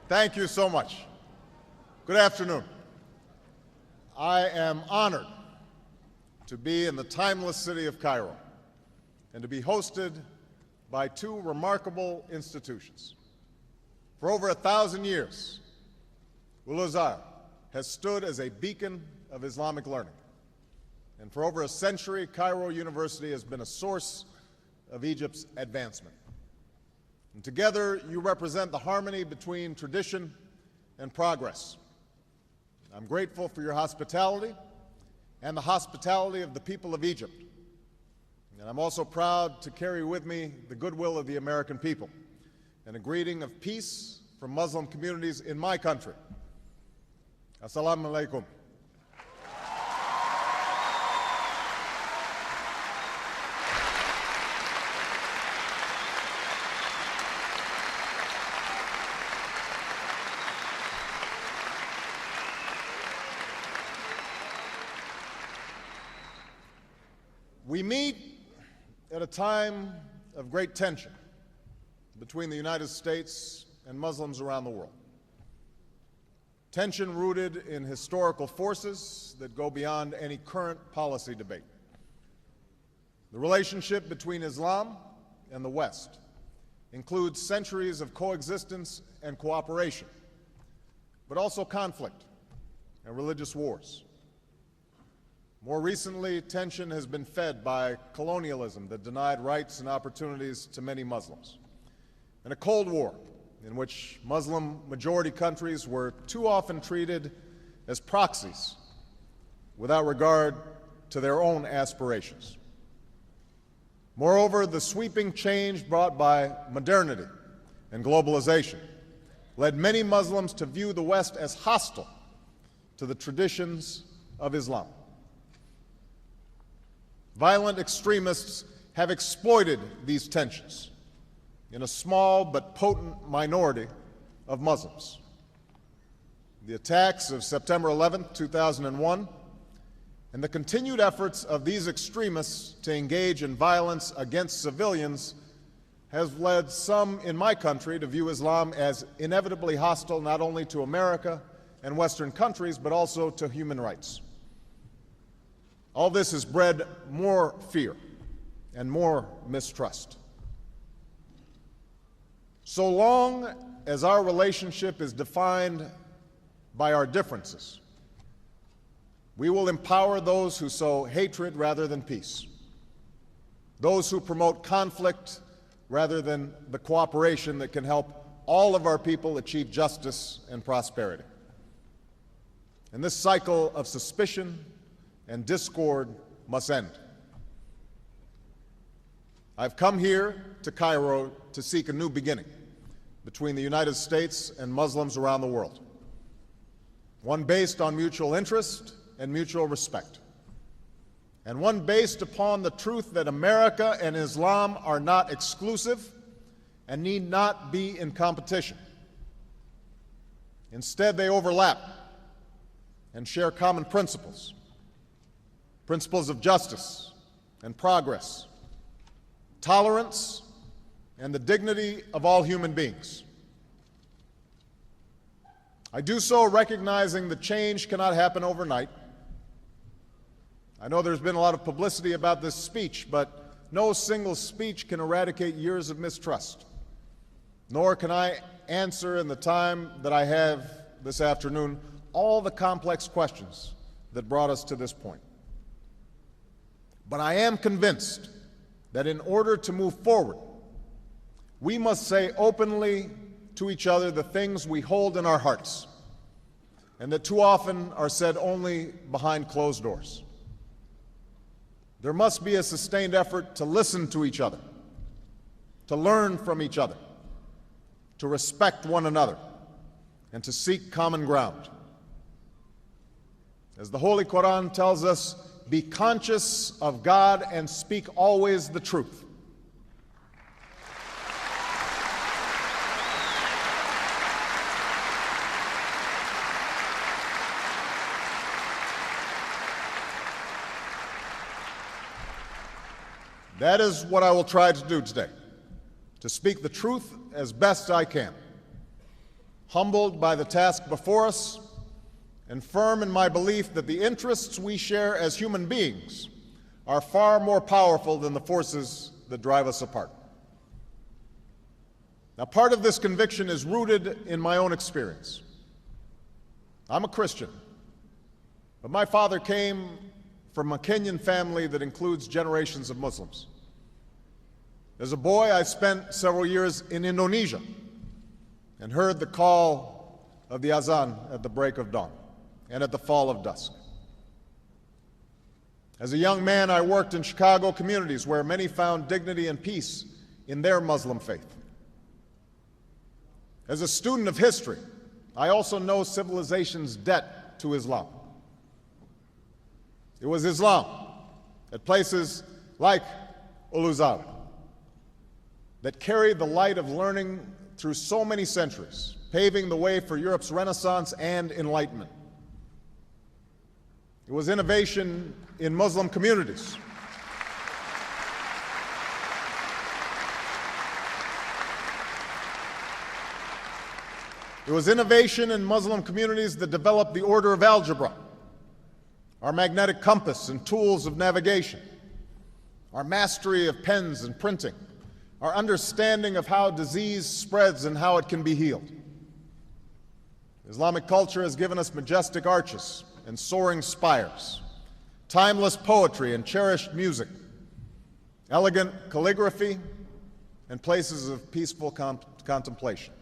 Thank you so much. Good afternoon. I am honored to be in the timeless city of Cairo and to be hosted by two remarkable institutions. For over 1,000 years, Oublié has stood as a beacon of Islamic learning. And for over a century, Cairo University has been a source of Egypt's advancement. And together, you represent the harmony between tradition and progress. I'm grateful for your hospitality and the hospitality of the people of Egypt. And I'm also proud to carry with me the goodwill of the American people and a greeting of peace from Muslim communities in my country. Assalamu alaikum. We meet at a time of great tension between the United States and Muslims around the world. Tension rooted in historical forces that go beyond any current policy debate. The relationship between Islam and the West includes centuries of coexistence and cooperation, but also conflict and religious wars. More recently, tension has been fed by colonialism that denied rights and opportunities to many Muslims, and a Cold War in which Muslim-majority countries were too often treated as proxies without regard to their own aspirations. Moreover, the sweeping change brought by modernity and globalization led many Muslims to view the West as hostile to the traditions of Islam. Violent extremists have exploited these tensions in a small but potent minority of Muslims. The attacks of September 11, 2001, and the continued efforts of these extremists to engage in violence against civilians has led some in my country to view Islam as inevitably hostile not only to America and Western countries, but also to human rights. All this has bred more fear and more mistrust. So long as our relationship is defined by our differences, we will empower those who sow hatred rather than peace, those who promote conflict rather than the cooperation that can help all of our people achieve justice and prosperity. And this cycle of suspicion and discord must end. I've come here to Cairo to seek a new beginning between the United States and Muslims around the world, one based on mutual interest and mutual respect, and one based upon the truth that America and Islam are not exclusive and need not be in competition. Instead, they overlap and share common principles of justice and progress, tolerance, and the dignity of all human beings. I do so recognizing that change cannot happen overnight. I know there's been a lot of publicity about this speech, but no single speech can eradicate years of mistrust, nor can I answer in the time that I have this afternoon all the complex questions that brought us to this point. But I am convinced that in order to move forward, we must say openly to each other the things we hold in our hearts, and that too often are said only behind closed doors. There must be a sustained effort to listen to each other, to learn from each other, to respect one another, and to seek common ground. As the Holy Quran tells us, be conscious of God and speak always the truth. That is what I will try to do today, to speak the truth as best I can, humbled by the task before us, and firm in my belief that the interests we share as human beings are far more powerful than the forces that drive us apart. Now, part of this conviction is rooted in my own experience. I'm a Christian, but my father came from a Kenyan family that includes generations of Muslims. As a boy, I spent several years in Indonesia and heard the call of the azan at the break of dawn and at the fall of dusk. As a young man, I worked in Chicago communities where many found dignity and peace in their Muslim faith. As a student of history, I also know civilization's debt to Islam. It was Islam at places like Uluzar that carried the light of learning through so many centuries, paving the way for Europe's Renaissance and Enlightenment. It was innovation in Muslim communities. It was innovation in Muslim communities that developed the order of algebra, our magnetic compass and tools of navigation, our mastery of pens and printing, our understanding of how disease spreads and how it can be healed. Islamic culture has given us majestic arches and soaring spires, timeless poetry and cherished music, elegant calligraphy, and places of peaceful contemplation.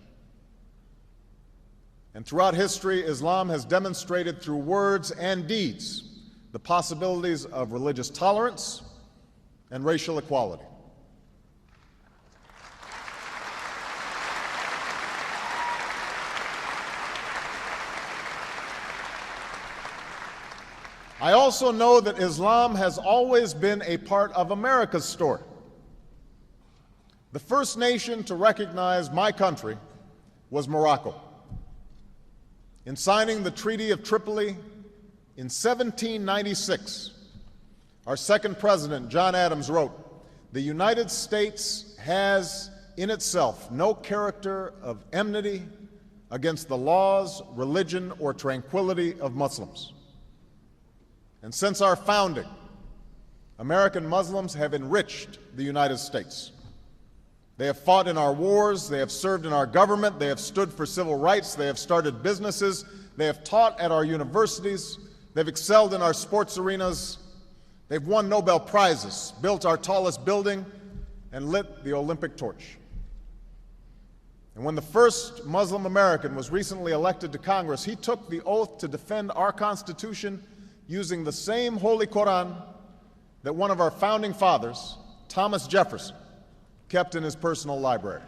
And throughout history, Islam has demonstrated through words and deeds the possibilities of religious tolerance and racial equality. I also know that Islam has always been a part of America's story. The first nation to recognize my country was Morocco. In signing the Treaty of Tripoli in 1796, our second president, John Adams, wrote, "The United States has in itself no character of enmity against the laws, religion, or tranquility of Muslims." And since our founding, American Muslims have enriched the United States. They have fought in our wars, they have served in our government, they have stood for civil rights, they have started businesses, they have taught at our universities, they've excelled in our sports arenas, they've won Nobel Prizes, built our tallest building, and lit the Olympic torch. And when the first Muslim American was recently elected to Congress, he took the oath to defend our Constitution using the same Holy Quran that one of our founding fathers, Thomas Jefferson, kept in his personal library.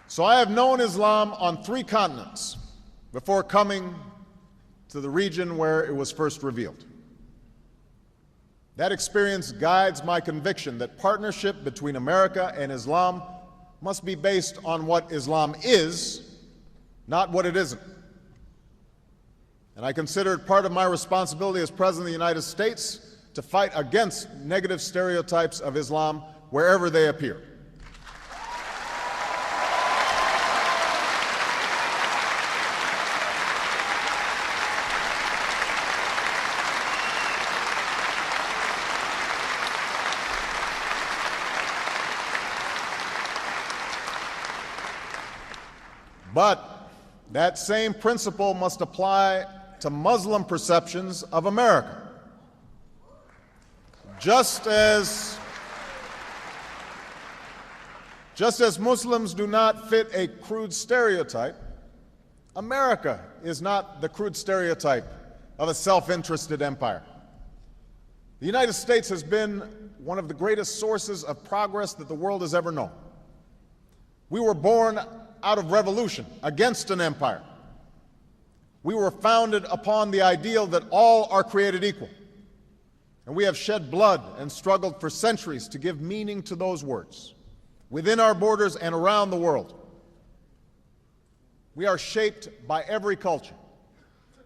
So I have known Islam on 3 continents before coming to the region where it was first revealed. That experience guides my conviction that partnership between America and Islam must be based on what Islam is, not what it isn't. And I consider it part of my responsibility as President of the United States to fight against negative stereotypes of Islam wherever they appear. But that same principle must apply to Muslim perceptions of America. Just as Muslims do not fit a crude stereotype, America is not the crude stereotype of a self-interested empire. The United States has been one of the greatest sources of progress that the world has ever known. We were born out of revolution against an empire. We were founded upon the ideal that all are created equal. And we have shed blood and struggled for centuries to give meaning to those words, within our borders and around the world. We are shaped by every culture,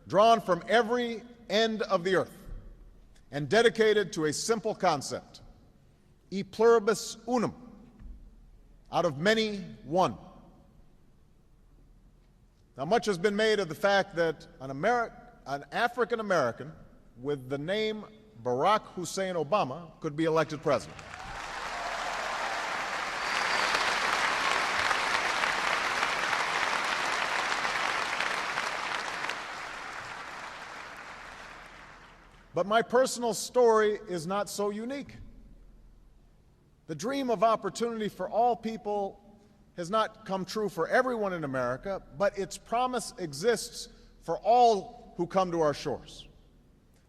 drawn from every end of the earth, and dedicated to a simple concept: e pluribus unum, out of many, one. Now, much has been made of the fact that an African American with the name Barack Hussein Obama could be elected president. But my personal story is not so unique. The dream of opportunity for all people has not come true for everyone in America, but its promise exists for all who come to our shores.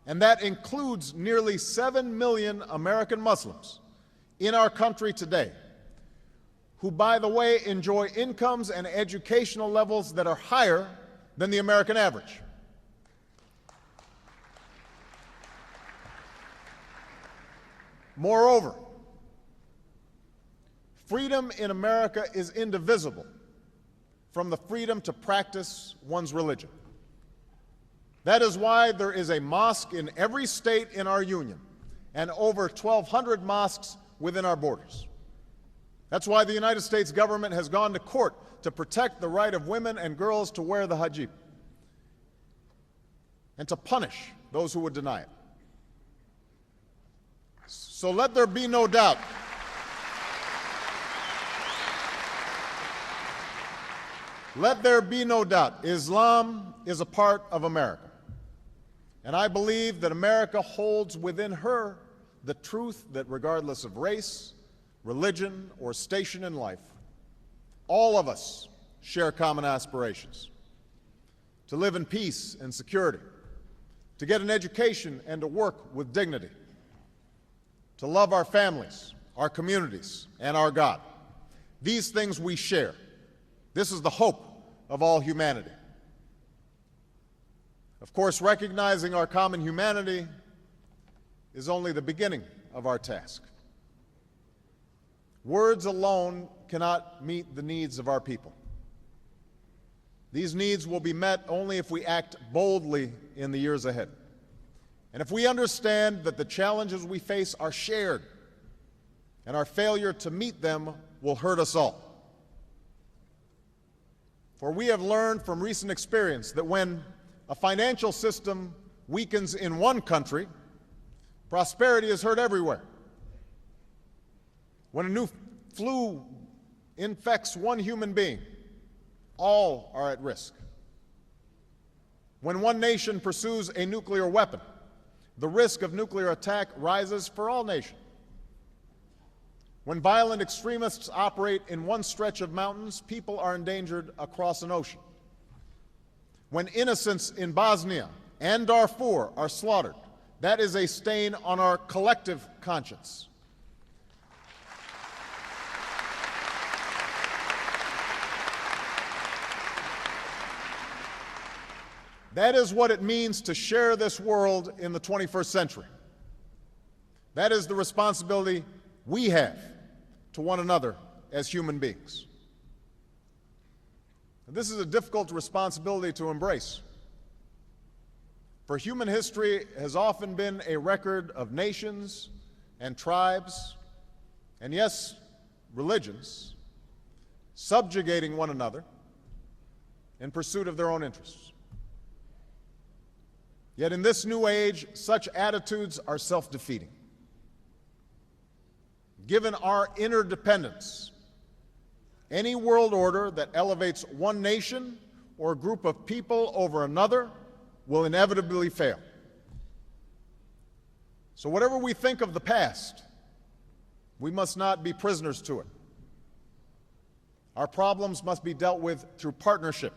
And that includes nearly 7 million American Muslims in our country today, who, by the way, enjoy incomes and educational levels that are higher than the American average. Moreover, freedom in America is indivisible from the freedom to practice one's religion. That is why there is a mosque in every state in our union and over 1,200 mosques within our borders. That's why the United States government has gone to court to protect the right of women and girls to wear the hijab and to punish those who would deny it. So let there be no doubt. Let there be no doubt, Islam is a part of America. And I believe that America holds within her the truth that regardless of race, religion, or station in life, all of us share common aspirations: to live in peace and security, to get an education and to work with dignity, to love our families, our communities, and our God. These things we share. This is the hope of all humanity. Of course, recognizing our common humanity is only the beginning of our task. Words alone cannot meet the needs of our people. These needs will be met only if we act boldly in the years ahead. And if we understand that the challenges we face are shared, and our failure to meet them will hurt us all. For we have learned from recent experience that when a financial system weakens in one country, prosperity is hurt everywhere. When a new flu infects one human being, all are at risk. When one nation pursues a nuclear weapon, the risk of nuclear attack rises for all nations. When violent extremists operate in one stretch of mountains, people are endangered across an ocean. When innocents in Bosnia and Darfur are slaughtered, that is a stain on our collective conscience. That is what it means to share this world in the 21st century. That is the responsibility we have to one another as human beings. And this is a difficult responsibility to embrace. For human history has often been a record of nations and tribes, and yes, religions, subjugating one another in pursuit of their own interests. Yet in this new age, such attitudes are self-defeating. Given our interdependence, any world order that elevates one nation or group of people over another will inevitably fail. So whatever we think of the past, we must not be prisoners to it. Our problems must be dealt with through partnership.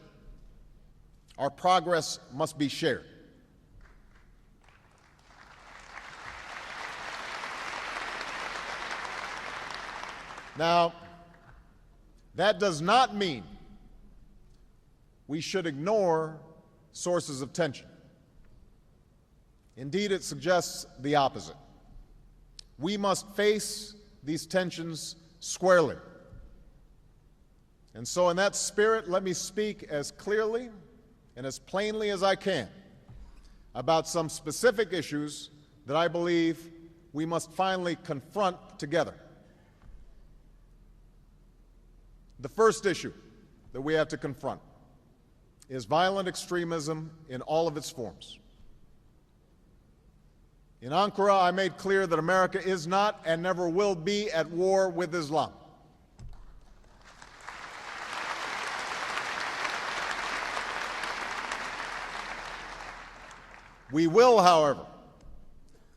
Our progress must be shared. Now, that does not mean we should ignore sources of tension. Indeed, it suggests the opposite. We must face these tensions squarely. And so in that spirit, let me speak as clearly and as plainly as I can about some specific issues that I believe we must finally confront together. The first issue that we have to confront is violent extremism in all of its forms. In Ankara, I made clear that America is not and never will be at war with Islam. We will, however,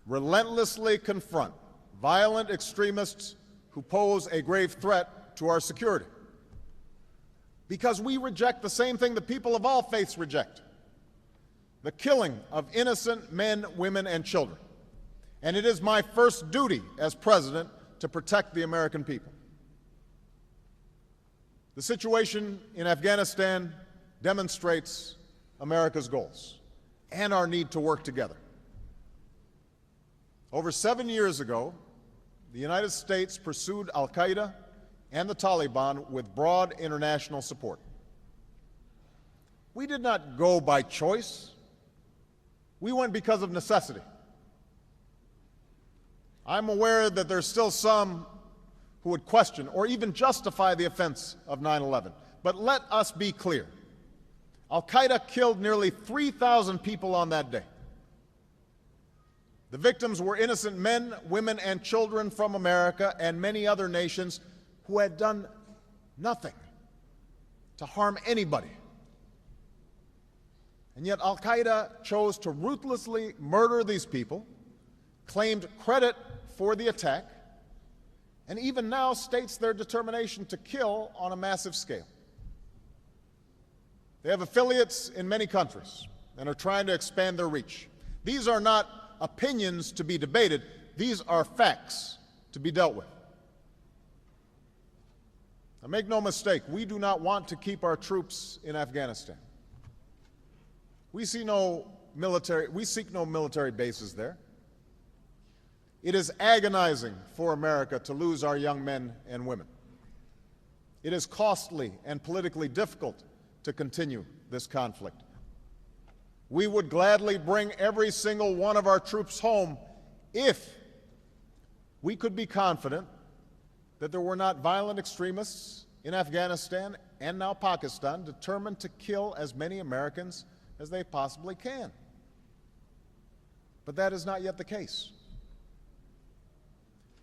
relentlessly confront violent extremists who pose a grave threat to our security, because we reject the same thing that people of all faiths reject: the killing of innocent men, women, and children. And it is my first duty as president to protect the American people. The situation in Afghanistan demonstrates America's goals and our need to work together. Over 7 years ago, the United States pursued al-Qaeda and the Taliban with broad international support. We did not go by choice. We went because of necessity. I'm aware that there's still some who would question or even justify the offense of 9/11. But let us be clear. Al-Qaeda killed nearly 3,000 people on that day. The victims were innocent men, women, and children from America and many other nations who had done nothing to harm anybody. And yet Al-Qaeda chose to ruthlessly murder these people, claimed credit for the attack, and even now states their determination to kill on a massive scale. They have affiliates in many countries and are trying to expand their reach. These are not opinions to be debated. These are facts to be dealt with. Now, make no mistake, we do not want to keep our troops in Afghanistan. We seek no military bases there. It is agonizing for America to lose our young men and women. It is costly and politically difficult to continue this conflict. We would gladly bring every single one of our troops home if we could be confident that there were not violent extremists in Afghanistan and now Pakistan determined to kill as many Americans as they possibly can. But that is not yet the case.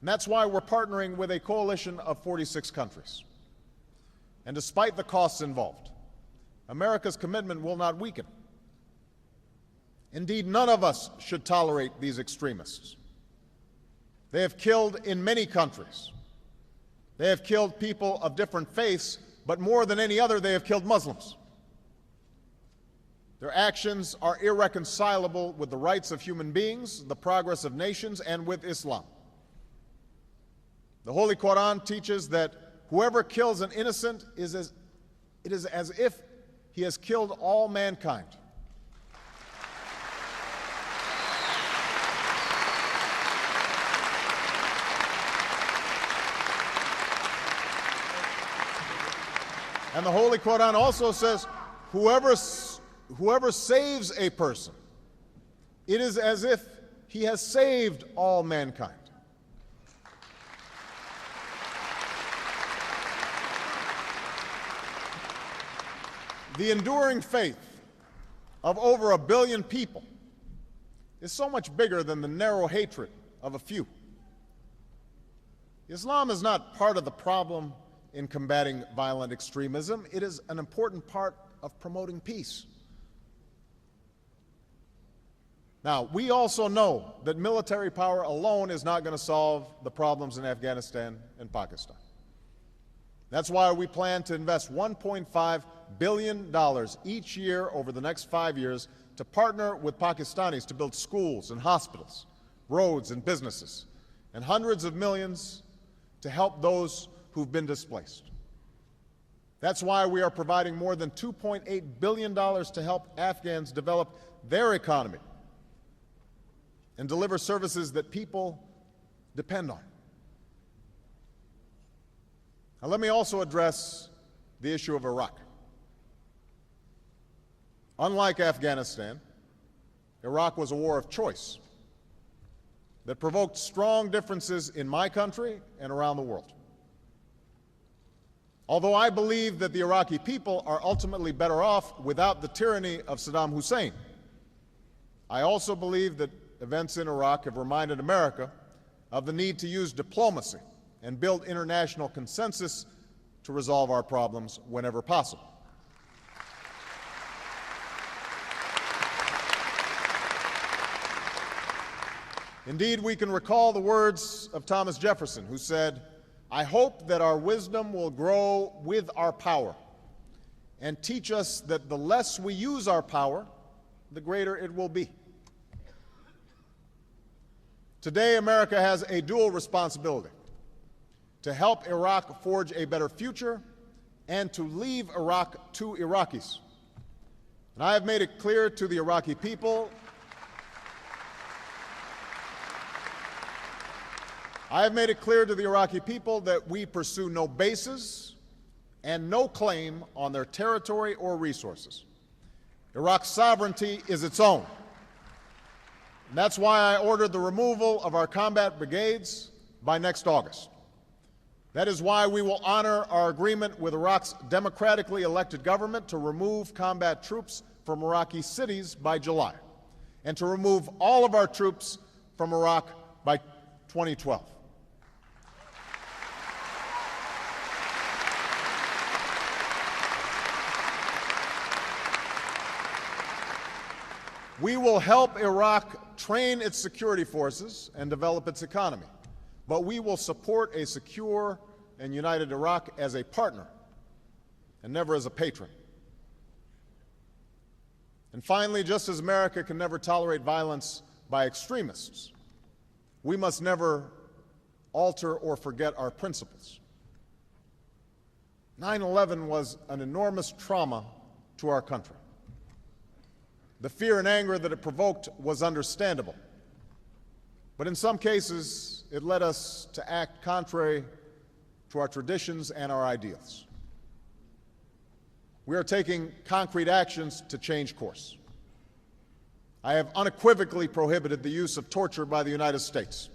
And that's why we're partnering with a coalition of 46 countries. And despite the costs involved, America's commitment will not weaken. Indeed, none of us should tolerate these extremists. They have killed in many countries. They have killed people of different faiths, but more than any other, they have killed Muslims. Their actions are irreconcilable with the rights of human beings, the progress of nations, and with Islam. The Holy Quran teaches that whoever kills an innocent it is as if he has killed all mankind. And the Holy Quran also says, whoever saves a person, it is as if he has saved all mankind. The enduring faith of over 1 billion people is so much bigger than the narrow hatred of a few. Islam is not part of the problem in combating violent extremism. It is an important part of promoting peace. Now, we also know that military power alone is not going to solve the problems in Afghanistan and Pakistan. That's why we plan to invest $1.5 billion each year over the next 5 years to partner with Pakistanis to build schools and hospitals, roads and businesses, and hundreds of millions to help those who've been displaced. That's why we are providing more than $2.8 billion to help Afghans develop their economy and deliver services that people depend on. Now, let me also address the issue of Iraq. Unlike Afghanistan, Iraq was a war of choice. that provoked strong differences in my country and around the world. Although I believe that the Iraqi people are ultimately better off without the tyranny of Saddam Hussein, I also believe that events in Iraq have reminded America of the need to use diplomacy and build international consensus to resolve our problems whenever possible. Indeed, we can recall the words of Thomas Jefferson, who said, "I hope that our wisdom will grow with our power and teach us that the less we use our power, the greater it will be." Today, America has a dual responsibility: to help Iraq forge a better future and to leave Iraq to Iraqis. And I have made it clear to the Iraqi people that we pursue no bases and no claim on their territory or resources. Iraq's sovereignty is its own. And that's why I ordered the removal of our combat brigades by next August. That is why we will honor our agreement with Iraq's democratically elected government to remove combat troops from Iraqi cities by July, and to remove all of our troops from Iraq by 2012. We will help Iraq train its security forces and develop its economy, but we will support a secure and united Iraq as a partner and never as a patron. And finally, just as America can never tolerate violence by extremists, we must never alter or forget our principles. 9/11 was an enormous trauma to our country. The fear and anger that it provoked was understandable, but in some cases, it led us to act contrary to our traditions and our ideals. We are taking concrete actions to change course. I have unequivocally prohibited the use of torture by the United States,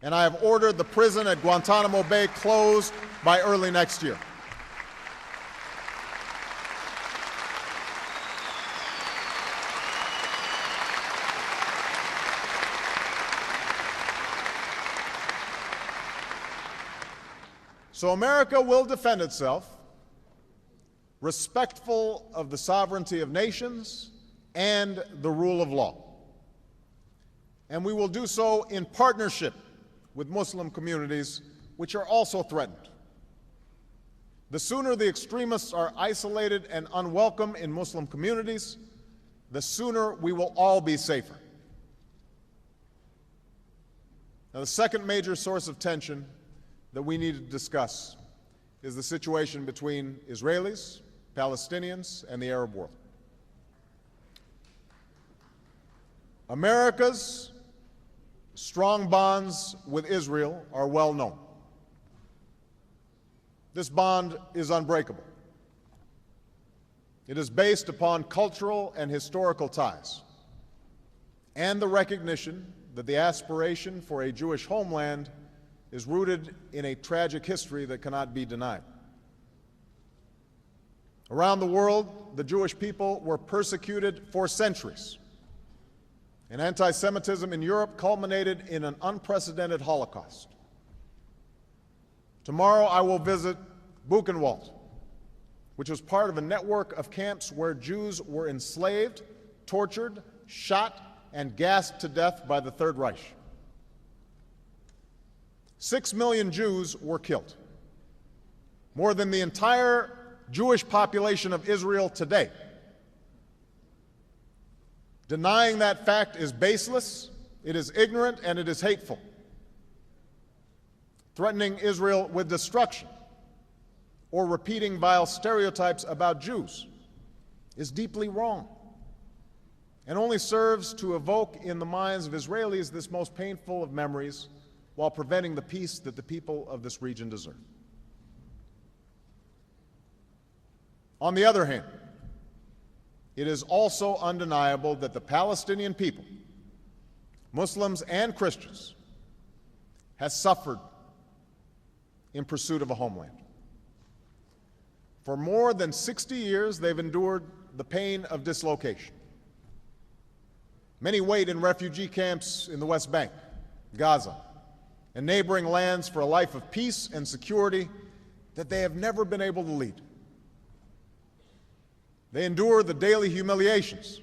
and I have ordered the prison at Guantanamo Bay closed by early next year. So America will defend itself, respectful of the sovereignty of nations and the rule of law. And we will do so in partnership with Muslim communities, which are also threatened. The sooner the extremists are isolated and unwelcome in Muslim communities, the sooner we will all be safer. Now, the second major source of tension that we need to discuss is the situation between Israelis, Palestinians, and the Arab world. America's strong bonds with Israel are well known. This bond is unbreakable. It is based upon cultural and historical ties, and the recognition that the aspiration for a Jewish homeland is rooted in a tragic history that cannot be denied. Around the world, the Jewish people were persecuted for centuries, and anti-Semitism in Europe culminated in an unprecedented Holocaust. Tomorrow I will visit Buchenwald, which was part of a network of camps where Jews were enslaved, tortured, shot, and gassed to death by the Third Reich. 6 million Jews were killed, more than the entire Jewish population of Israel today. Denying that fact is baseless, it is ignorant, and it is hateful. Threatening Israel with destruction or repeating vile stereotypes about Jews is deeply wrong and only serves to evoke in the minds of Israelis this most painful of memories, while preventing the peace that the people of this region deserve. On the other hand, it is also undeniable that the Palestinian people, Muslims and Christians, has suffered in pursuit of a homeland. For more than 60 years, they've endured the pain of dislocation. Many wait in refugee camps in the West Bank, Gaza, and neighboring lands for a life of peace and security that they have never been able to lead. They endure the daily humiliations,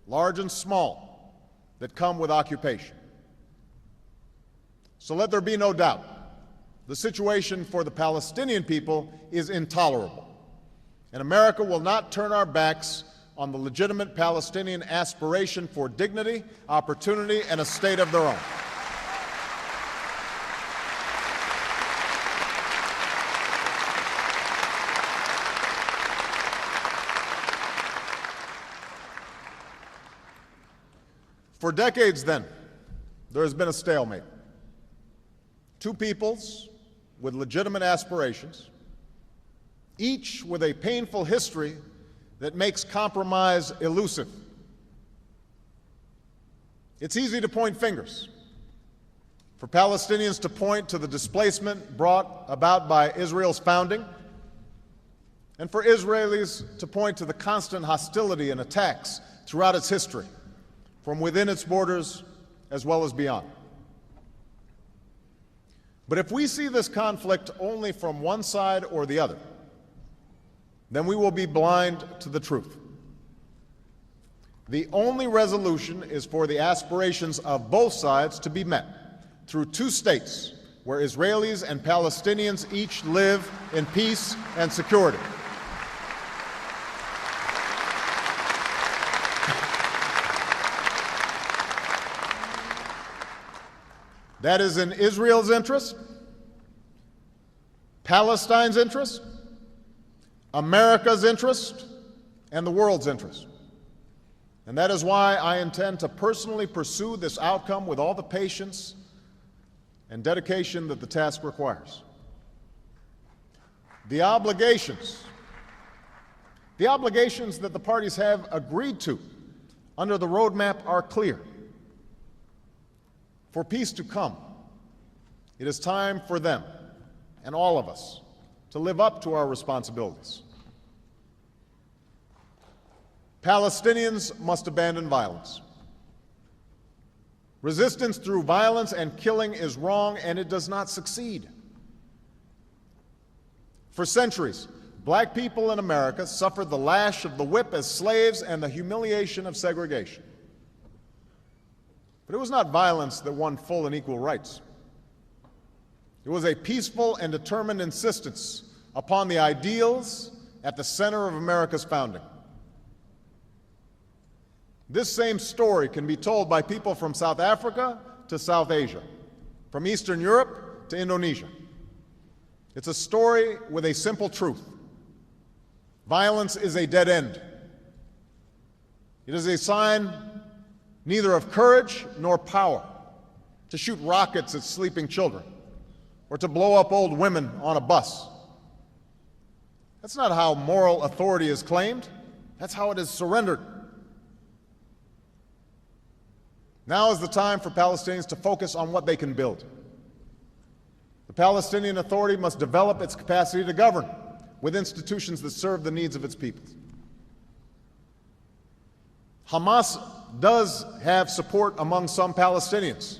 large and small, that come with occupation. So let there be no doubt, the situation for the Palestinian people is intolerable, and America will not turn our backs on the legitimate Palestinian aspiration for dignity, opportunity, and a state of their own. For decades, then, there has been a stalemate. Two peoples with legitimate aspirations, each with a painful history that makes compromise elusive. It's easy to point fingers. For Palestinians to point to the displacement brought about by Israel's founding, and for Israelis to point to the constant hostility and attacks throughout its history, from within its borders as well as beyond. But if we see this conflict only from one side or the other, then we will be blind to the truth. The only resolution is for the aspirations of both sides to be met through two states where Israelis and Palestinians each live in peace and security. That is in Israel's interest, Palestine's interest, America's interest, and the world's interest. And that is why I intend to personally pursue this outcome with all the patience and dedication that the task requires. The obligations that the parties have agreed to under the roadmap are clear. For peace to come, it is time for them and all of us to live up to our responsibilities. Palestinians must abandon violence. Resistance through violence and killing is wrong, and it does not succeed. For centuries, black people in America suffered the lash of the whip as slaves and the humiliation of segregation. But it was not violence that won full and equal rights. It was a peaceful and determined insistence upon the ideals at the center of America's founding. This same story can be told by people from South Africa to South Asia, from Eastern Europe to Indonesia. It's a story with a simple truth. Violence is a dead end. It is a sign neither of courage nor power to shoot rockets at sleeping children or to blow up old women on a bus. That's not how moral authority is claimed. That's how it is surrendered. Now is the time for Palestinians to focus on what they can build. The Palestinian Authority must develop its capacity to govern with institutions that serve the needs of its people. Hamas does have support among some Palestinians,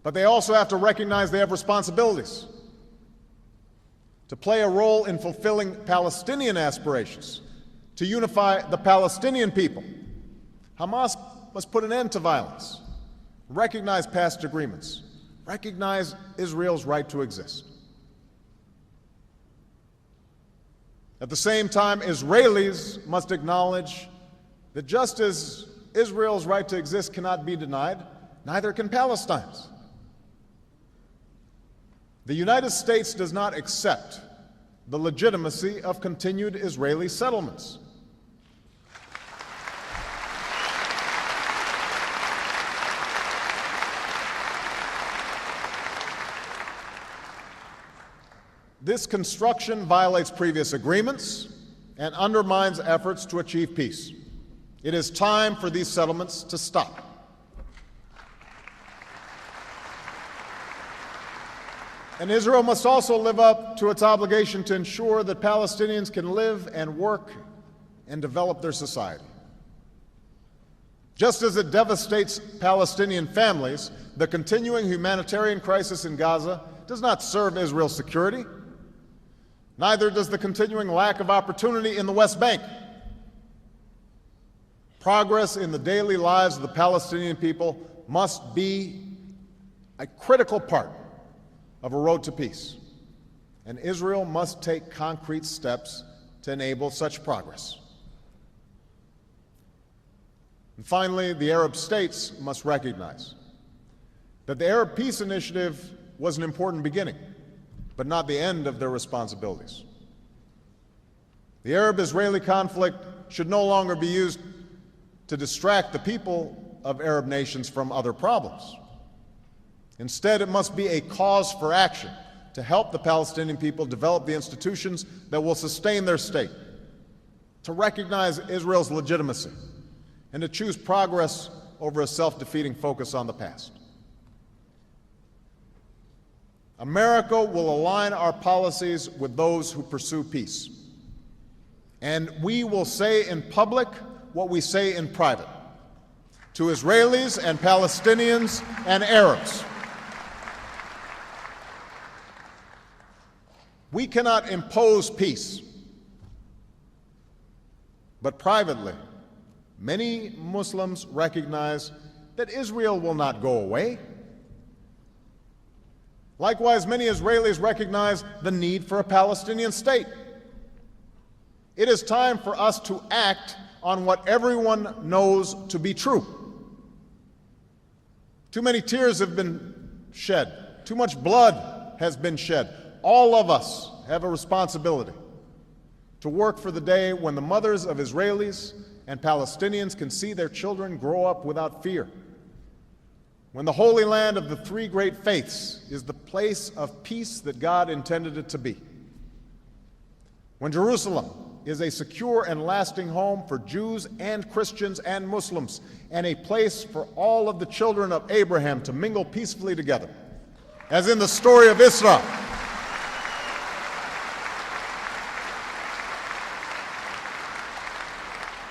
but they also have to recognize they have responsibilities to play a role in fulfilling Palestinian aspirations, to unify the Palestinian people. Hamas must put an end to violence, recognize past agreements, recognize Israel's right to exist. At the same time, Israelis must acknowledge that just as Israel's right to exist cannot be denied, neither can Palestine's. The United States does not accept the legitimacy of continued Israeli settlements. This construction violates previous agreements and undermines efforts to achieve peace. It is time for these settlements to stop. And Israel must also live up to its obligation to ensure that Palestinians can live and work and develop their society. Just as it devastates Palestinian families, the continuing humanitarian crisis in Gaza does not serve Israel's security. Neither does the continuing lack of opportunity in the West Bank. Progress in the daily lives of the Palestinian people must be a critical part of a road to peace, and Israel must take concrete steps to enable such progress. And finally, the Arab states must recognize that the Arab Peace Initiative was an important beginning, but not the end of their responsibilities. The Arab-Israeli conflict should no longer be used to distract the people of Arab nations from other problems. Instead, it must be a cause for action to help the Palestinian people develop the institutions that will sustain their state, to recognize Israel's legitimacy, and to choose progress over a self-defeating focus on the past. America will align our policies with those who pursue peace, and we will say in public what we say in private to Israelis and Palestinians and Arabs. We cannot impose peace, but privately, many Muslims recognize that Israel will not go away. Likewise, many Israelis recognize the need for a Palestinian state. It is time for us to act on what everyone knows to be true. Too many tears have been shed. Too much blood has been shed. All of us have a responsibility to work for the day when the mothers of Israelis and Palestinians can see their children grow up without fear, when the Holy Land of the three great faiths is the place of peace that God intended it to be, when Jerusalem is a secure and lasting home for Jews and Christians and Muslims, and a place for all of the children of Abraham to mingle peacefully together, as in the story of Isra.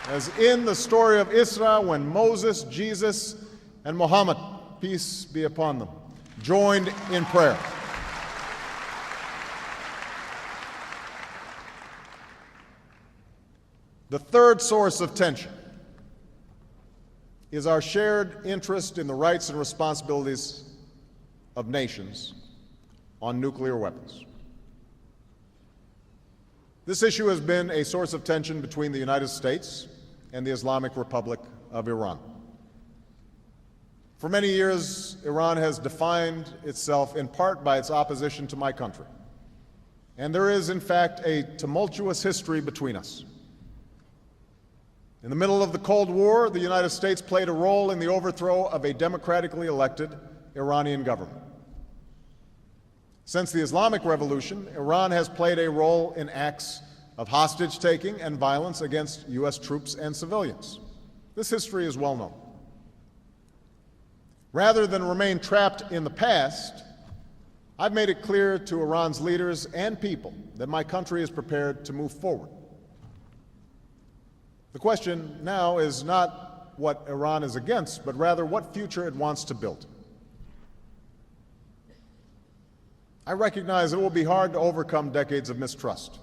As in the story of Isra, when Moses, Jesus, and Muhammad, peace be upon them, joined in prayer. The third source of tension is our shared interest in the rights and responsibilities of nations on nuclear weapons. This issue has been a source of tension between the United States and the Islamic Republic of Iran. For many years, Iran has defined itself in part by its opposition to my country. And there is, in fact, a tumultuous history between us. In the middle of the Cold War, the United States played a role in the overthrow of a democratically elected Iranian government. Since the Islamic Revolution, Iran has played a role in acts of hostage-taking and violence against U.S. troops and civilians. This history is well known. Rather than remain trapped in the past, I've made it clear to Iran's leaders and people that my country is prepared to move forward. The question now is not what Iran is against, but rather what future it wants to build. I recognize it will be hard to overcome decades of mistrust,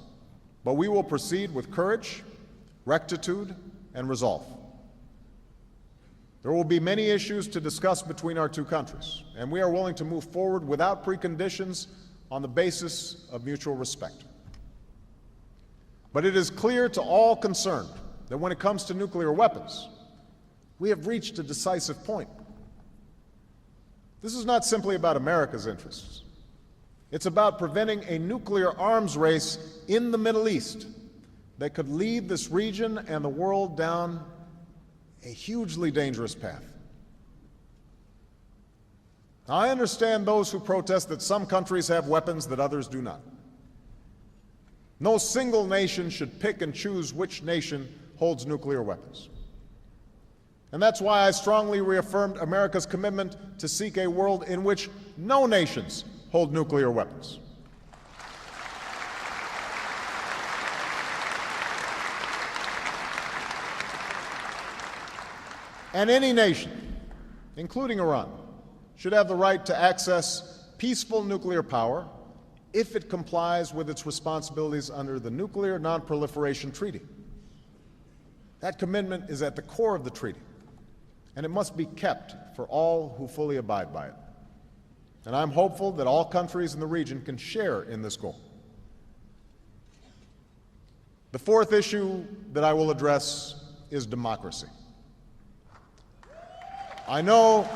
but we will proceed with courage, rectitude, and resolve. There will be many issues to discuss between our two countries, and we are willing to move forward without preconditions on the basis of mutual respect. But it is clear to all concerned that when it comes to nuclear weapons, we have reached a decisive point. This is not simply about America's interests. It's about preventing a nuclear arms race in the Middle East that could lead this region and the world down a hugely dangerous path. Now, I understand those who protest that some countries have weapons that others do not. No single nation should pick and choose which nation holds nuclear weapons. And that's why I strongly reaffirmed America's commitment to seek a world in which no nations hold nuclear weapons. And any nation, including Iran, should have the right to access peaceful nuclear power if it complies with its responsibilities under the Nuclear Non-Proliferation Treaty. That commitment is at the core of the treaty, and it must be kept for all who fully abide by it. And I'm hopeful that all countries in the region can share in this goal. The fourth issue that I will address is democracy. I know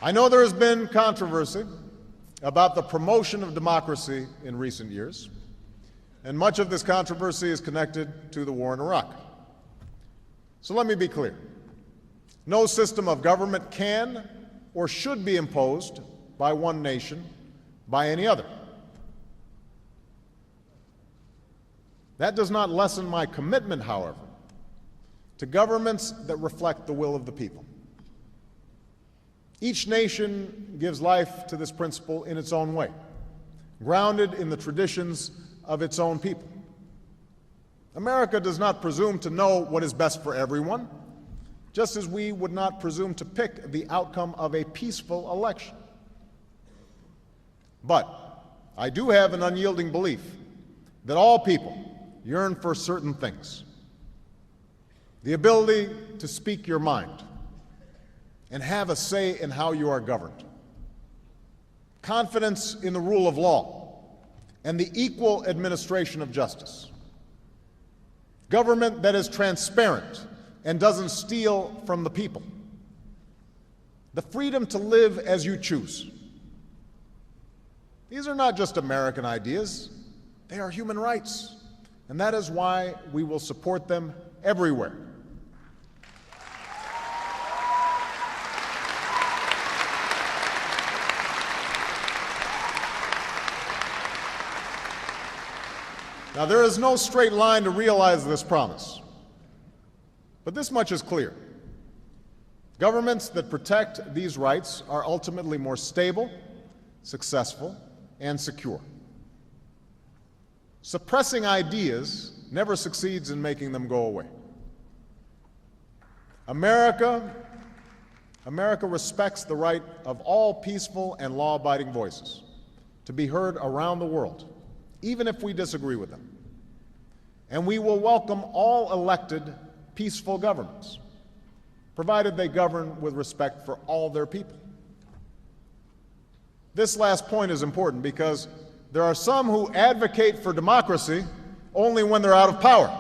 there has been controversy about the promotion of democracy in recent years, and much of this controversy is connected to the war in Iraq. So let me be clear. No system of government can or should be imposed by one nation by any other. That does not lessen my commitment, however, to governments that reflect the will of the people. Each nation gives life to this principle in its own way, grounded in the traditions of its own people. America does not presume to know what is best for everyone, just as we would not presume to pick the outcome of a peaceful election. But I do have an unyielding belief that all people yearn for certain things: the ability to speak your mind and have a say in how you are governed, confidence in the rule of law and the equal administration of justice, government that is transparent and doesn't steal from the people, the freedom to live as you choose. These are not just American ideas, they are human rights, and that is why we will support them everywhere. Now, there is no straight line to realize this promise, but this much is clear. Governments that protect these rights are ultimately more stable, successful, and secure. Suppressing ideas never succeeds in making them go away. America respects the right of all peaceful and law-abiding voices to be heard around the world, even if we disagree with them. And we will welcome all elected, peaceful governments, provided they govern with respect for all their people. This last point is important because there are some who advocate for democracy only when they're out of power.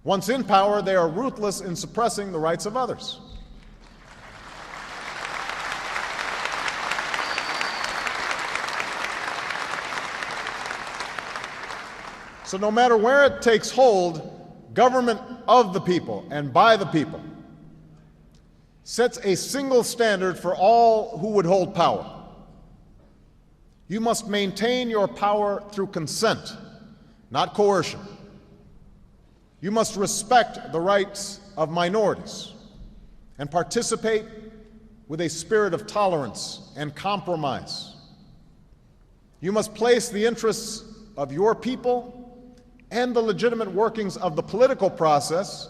Once in power, they are ruthless in suppressing the rights of others. So no matter where it takes hold, government of the people and by the people sets a single standard for all who would hold power. You must maintain your power through consent, not coercion. You must respect the rights of minorities and participate with a spirit of tolerance and compromise. You must place the interests of your people and the legitimate workings of the political process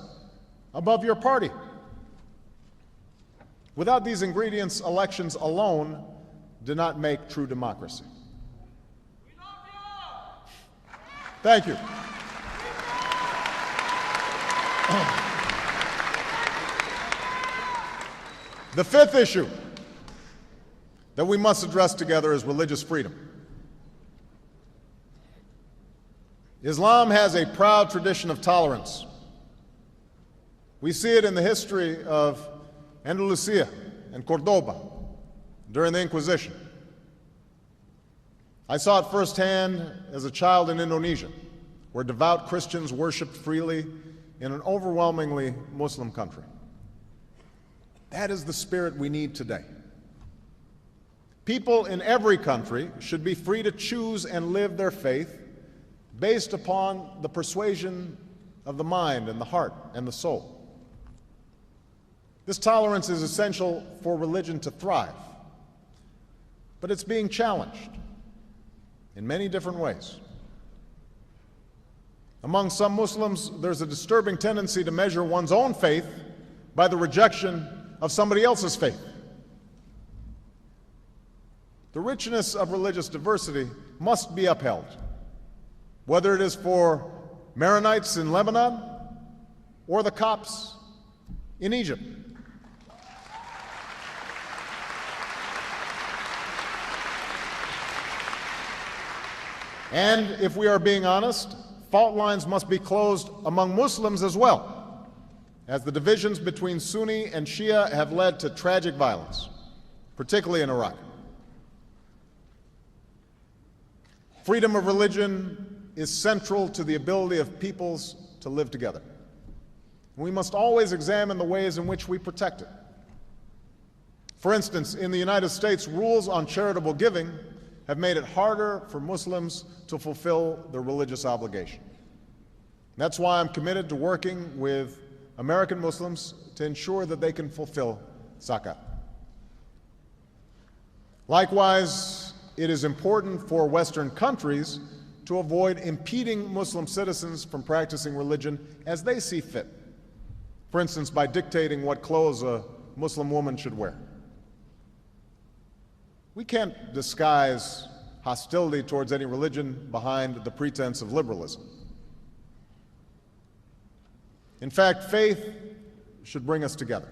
above your party. Without these ingredients, elections alone do not make true democracy. Thank you. The fifth issue that we must address together is religious freedom. Islam has a proud tradition of tolerance. We see it in the history of Andalusia and Cordoba during the Inquisition. I saw it firsthand as a child in Indonesia, where devout Christians worshiped freely in an overwhelmingly Muslim country. That is the spirit we need today. People in every country should be free to choose and live their faith based upon the persuasion of the mind and the heart and the soul. This tolerance is essential for religion to thrive, but it's being challenged in many different ways. Among some Muslims, there's a disturbing tendency to measure one's own faith by the rejection of somebody else's faith. The richness of religious diversity must be upheld, whether it is for Maronites in Lebanon or the Copts in Egypt. And if we are being honest, fault lines must be closed among Muslims as well, as the divisions between Sunni and Shia have led to tragic violence, particularly in Iraq. Freedom of religion is central to the ability of peoples to live together. We must always examine the ways in which we protect it. For instance, in the United States, rules on charitable giving have made it harder for Muslims to fulfill their religious obligation. That's why I'm committed to working with American Muslims to ensure that they can fulfill zakat. Likewise, it is important for Western countries to avoid impeding Muslim citizens from practicing religion as they see fit. For instance, by dictating what clothes a Muslim woman should wear. We can't disguise hostility towards any religion behind the pretense of liberalism. In fact, faith should bring us together.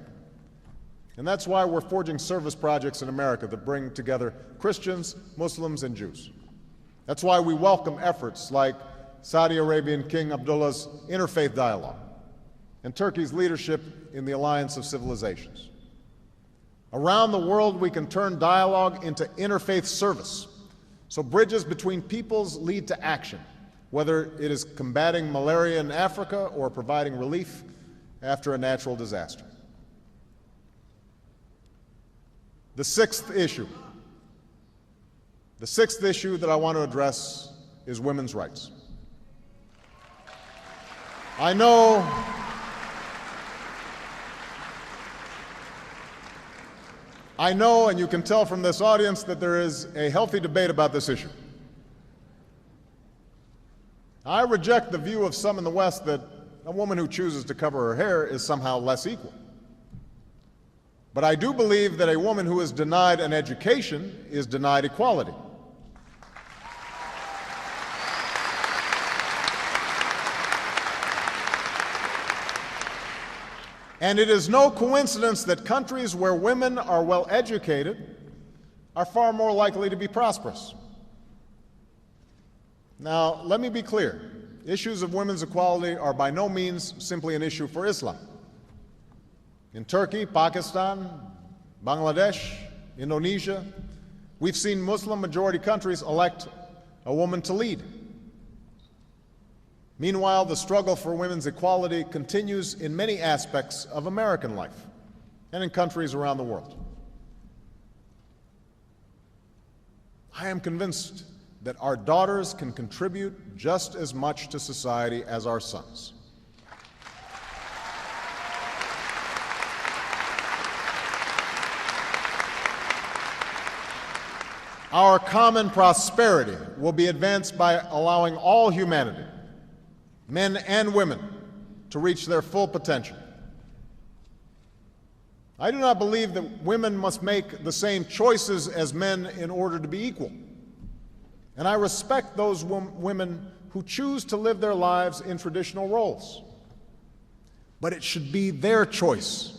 And that's why we're forging service projects in America that bring together Christians, Muslims, and Jews. That's why we welcome efforts like Saudi Arabian King Abdullah's interfaith dialogue and Turkey's leadership in the Alliance of Civilizations. Around the world, we can turn dialogue into interfaith service, so bridges between peoples lead to action, whether it is combating malaria in Africa or providing relief after a natural disaster. The sixth issue that I want to address is women's rights. I know and you can tell from this audience that there is a healthy debate about this issue. I reject the view of some in the West that a woman who chooses to cover her hair is somehow less equal. But I do believe that a woman who is denied an education is denied equality. And it is no coincidence that countries where women are well educated are far more likely to be prosperous. Now, let me be clear. Issues of women's equality are by no means simply an issue for Islam. In Turkey, Pakistan, Bangladesh, Indonesia, we've seen Muslim-majority countries elect a woman to lead. Meanwhile, the struggle for women's equality continues in many aspects of American life and in countries around the world. I am convinced that our daughters can contribute just as much to society as our sons. Our common prosperity will be advanced by allowing all humanity, men and women, to reach their full potential. I do not believe that women must make the same choices as men in order to be equal. And I respect those women who choose to live their lives in traditional roles. But it should be their choice.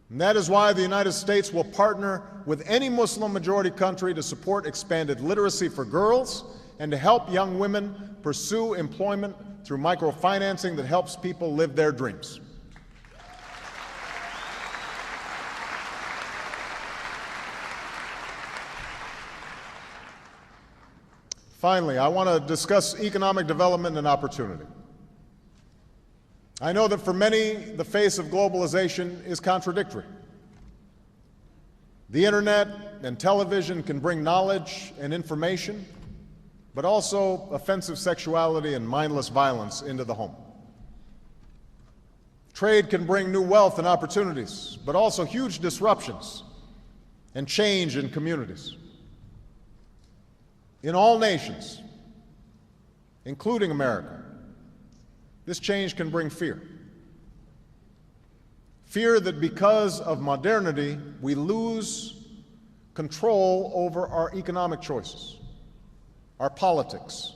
And that is why the United States will partner with any Muslim-majority country to support expanded literacy for girls and to help young women pursue employment through microfinancing that helps people live their dreams. Finally, I want to discuss economic development and opportunity. I know that for many, the face of globalization is contradictory. The internet and television can bring knowledge and information, but also offensive sexuality and mindless violence into the home. Trade can bring new wealth and opportunities, but also huge disruptions and change in communities. In all nations, including America, this change can bring fear. Fear that because of modernity, we lose control over our economic choices, our politics,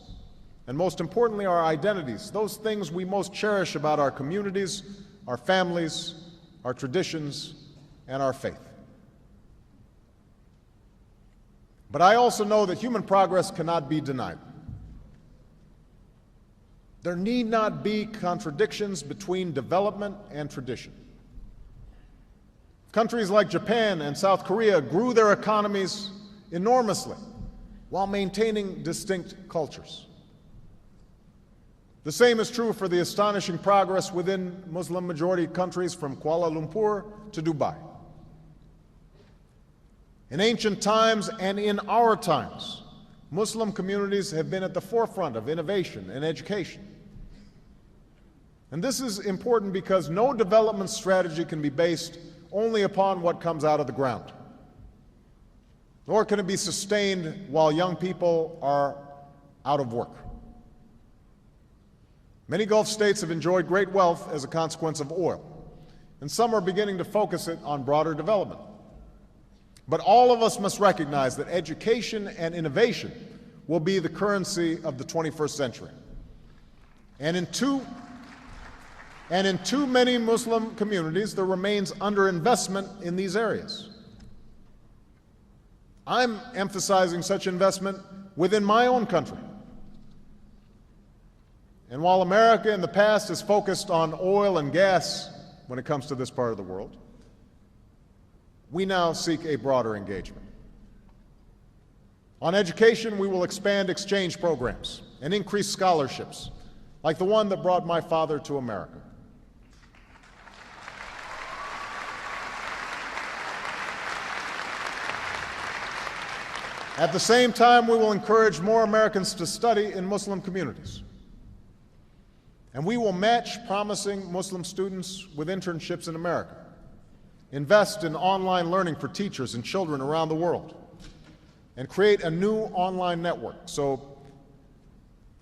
and most importantly, our identities, those things we most cherish about our communities, our families, our traditions, and our faith. But I also know that human progress cannot be denied. There need not be contradictions between development and tradition. Countries like Japan and South Korea grew their economies enormously while maintaining distinct cultures. The same is true for the astonishing progress within Muslim-majority countries from Kuala Lumpur to Dubai. In ancient times and in our times, Muslim communities have been at the forefront of innovation and education. And this is important because no development strategy can be based only upon what comes out of the ground, nor can it be sustained while young people are out of work. Many Gulf states have enjoyed great wealth as a consequence of oil, and some are beginning to focus it on broader development. But all of us must recognize that education and innovation will be the currency of the 21st century. And in too many Muslim communities, there remains underinvestment in these areas. I'm emphasizing such investment within my own country. And while America in the past has focused on oil and gas when it comes to this part of the world, we now seek a broader engagement. On education, we will expand exchange programs and increase scholarships, like the one that brought my father to America. At the same time, we will encourage more Americans to study in Muslim communities. And we will match promising Muslim students with internships in America, invest in online learning for teachers and children around the world, and create a new online network so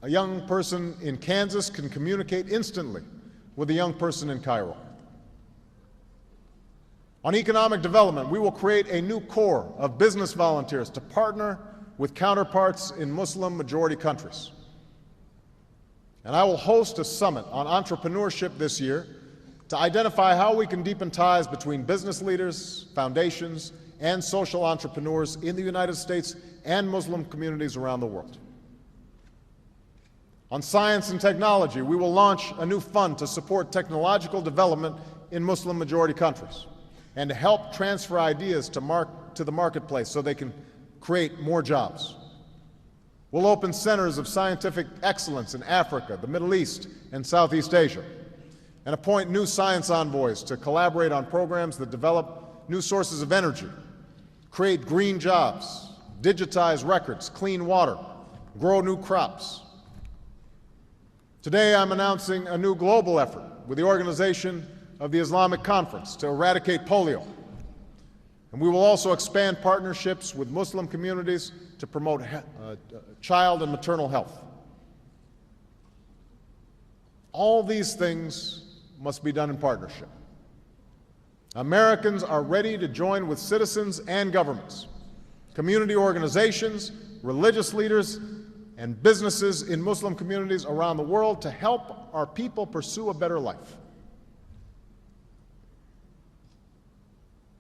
a young person in Kansas can communicate instantly with a young person in Cairo. On economic development, we will create a new corps of business volunteers to partner with counterparts in Muslim-majority countries. And I will host a summit on entrepreneurship this year to identify how we can deepen ties between business leaders, foundations, and social entrepreneurs in the United States and Muslim communities around the world. On science and technology, we will launch a new fund to support technological development in Muslim-majority countries and to help transfer ideas to the marketplace so they can create more jobs. We'll open centers of scientific excellence in Africa, the Middle East, and Southeast Asia, and appoint new science envoys to collaborate on programs that develop new sources of energy, create green jobs, digitize records, clean water, grow new crops. Today, I'm announcing a new global effort with the organization of the Islamic Conference to eradicate polio. And we will also expand partnerships with Muslim communities to promote child and maternal health. All these things must be done in partnership. Americans are ready to join with citizens and governments, community organizations, religious leaders, and businesses in Muslim communities around the world to help our people pursue a better life.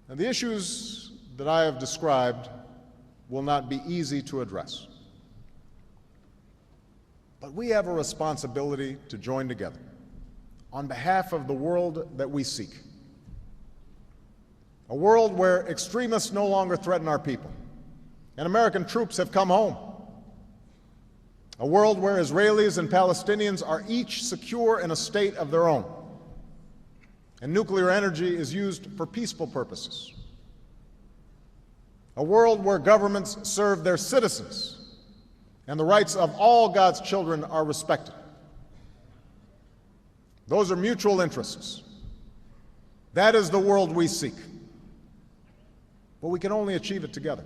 Now, the issues that I have described will not be easy to address. But we have a responsibility to join together on behalf of the world that we seek. A world where extremists no longer threaten our people and American troops have come home. A world where Israelis and Palestinians are each secure in a state of their own, and nuclear energy is used for peaceful purposes. A world where governments serve their citizens and the rights of all God's children are respected. Those are mutual interests That is the world we seek. But we can only achieve it together.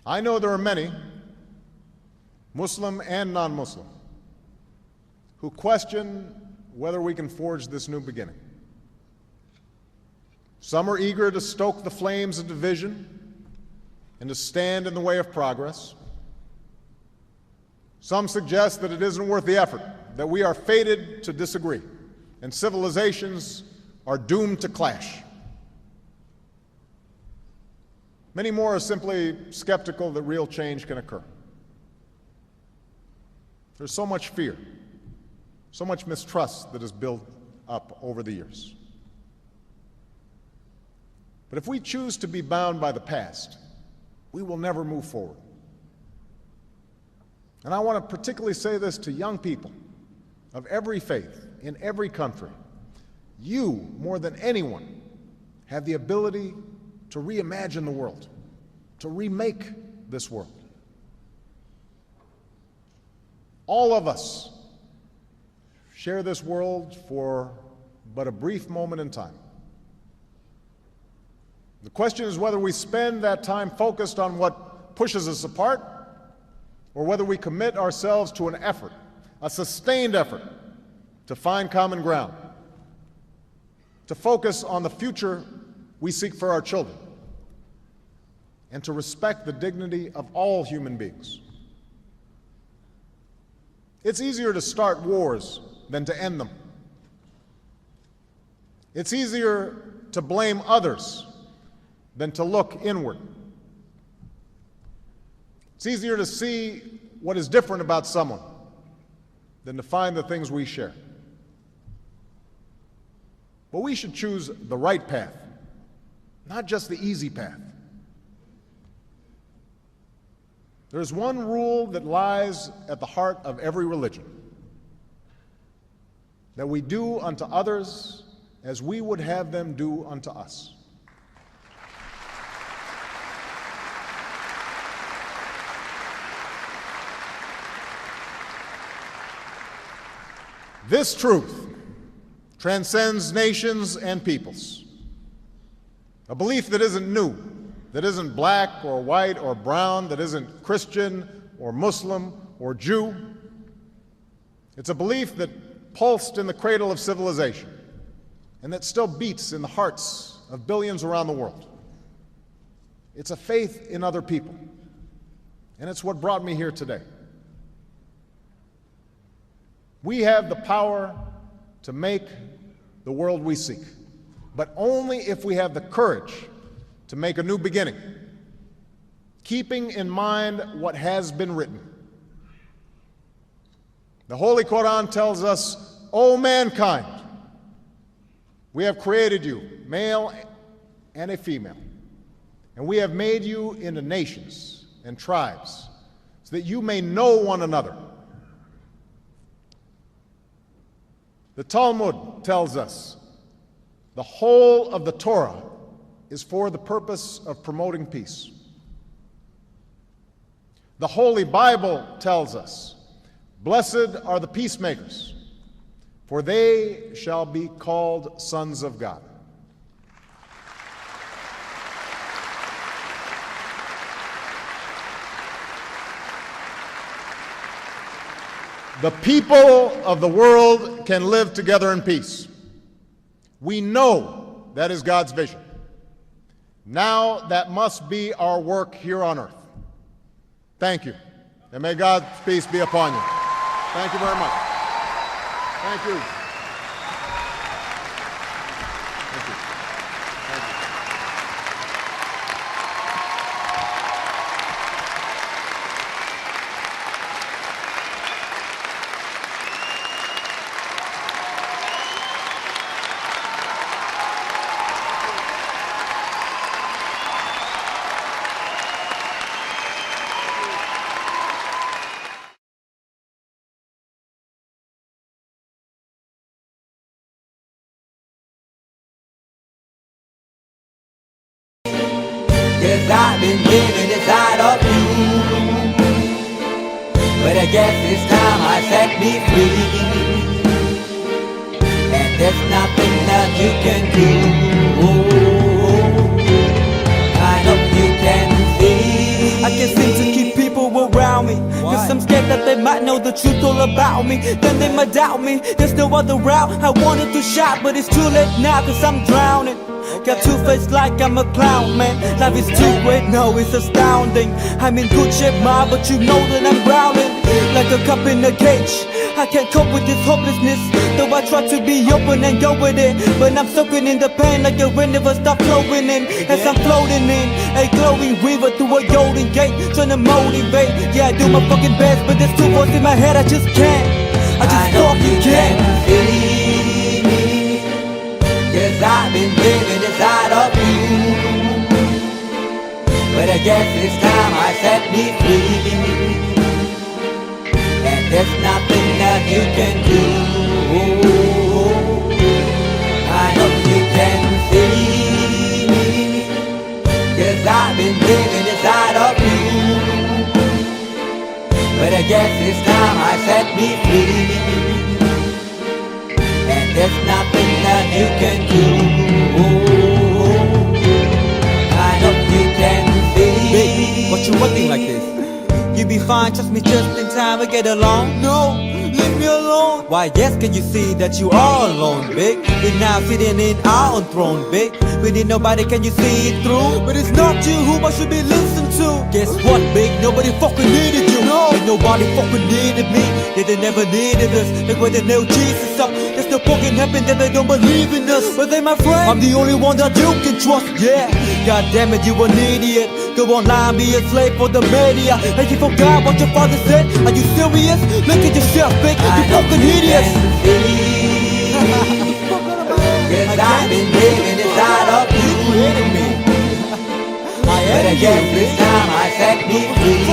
I know there are many, Muslim and non-Muslim, who question whether we can forge this new beginning. Some are eager to stoke the flames of division and to stand in the way of progress. Some suggest that it isn't worth the effort, that we are fated to disagree, and civilizations are doomed to clash. Many more are simply skeptical that real change can occur. There's so much fear, so much mistrust that has built up over the years. But if we choose to be bound by the past, we will never move forward. And I want to particularly say this to young people of every faith, in every country. You, more than anyone, have the ability to reimagine the world, to remake this world. All of us share this world for but a brief moment in time. The question is whether we spend that time focused on what pushes us apart, or whether we commit ourselves to an effort, a sustained effort, to find common ground, to focus on the future we seek for our children, and to respect the dignity of all human beings. It's easier to start wars than to end them. It's easier to blame others than to look inward. It's easier to see what is different about someone than to find the things we share. But we should choose the right path, not just the easy path. There's one rule that lies at the heart of every religion: that we do unto others as we would have them do unto us. This truth transcends nations and peoples. A belief that isn't new, that isn't black or white or brown, that isn't Christian or Muslim or Jew. It's a belief that pulsed in the cradle of civilization and that still beats in the hearts of billions around the world. It's a faith in other people, and it's what brought me here today. We have the power to make the world we seek, but only if we have the courage to make a new beginning, keeping in mind what has been written. The Holy Quran tells us, "O mankind, we have created you, male and a female, and we have made you into nations and tribes, so that you may know one another." The Talmud tells us the whole of the Torah is for the purpose of promoting peace. The Holy Bible tells us, "Blessed are the peacemakers, for they shall be called sons of God." The people of the world can live together in peace. We know that is God's vision. Now that must be our work here on earth. Thank you, and may God's peace be upon you. Thank you very much. Thank you. Thank you. Thank you. Yes, I've been living inside of you, but I guess it's time I set me free. And there's nothing that you can do. I hope you can see. I can't seem to keep people around me, cause I'm scared that they might know the truth all about me. Then they might doubt me, there's no other route. I wanted to shout, but it's too late now, cause I'm drowning. Got two-faced like I'm a clown, man. Life is too great, no, it's astounding. I'm in good shape, ma, but you know that I'm drowning like a cup in a cage. I can't cope with this hopelessness, though I try to be open and go with it. But I'm soaking in the pain like a rain never stop flowing in. As I'm floating in a glowing river through a golden gate, trying to motivate. Yeah, I do my fucking best, but there's two voices in my head, I just can't. I just fucking can't. See me, cause I've been living inside of you. But I guess it's time I set me free. And there's nothing that you can do. I hope you can see me, cause I've been living inside of you. But I guess it's time I set me free. And there's nothing that you can do. I hope you can see. Big, what you acting like this? You be fine, trust me, just in time we get along. No, leave me alone. Why, yes, can you see that you are alone, big? We're now sitting in our own throne, big. We need nobody, can you see it through? But it's not you who I should be listening to. Guess what, big? Nobody fucking needed you. No, ain't nobody fucking needed me. Yeah, they never needed us. Like when they nailed Jesus up, there's no fucking heaven that they don't believe in us. But they my friend, I'm the only one that you can trust. Yeah, god damn it, you an idiot. Go online, be a slave for the media. And you forgot what your father said. Are you serious? Look at yourself, big. You fucking idiots. Cause I've been living inside of you. But I guess this time I set me free.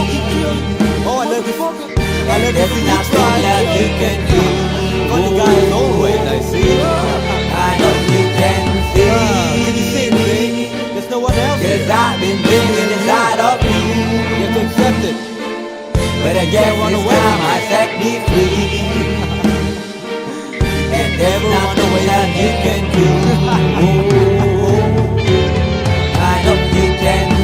Oh, I love this. I love There's this. nothing that you can do. But the guy is always, I see. I know you can see. Can you see it, big? There's no one else. Cause I've been living inside of you. You have to accept it. But I guess this time I set me free. And there's nothing that you can do. I hope you can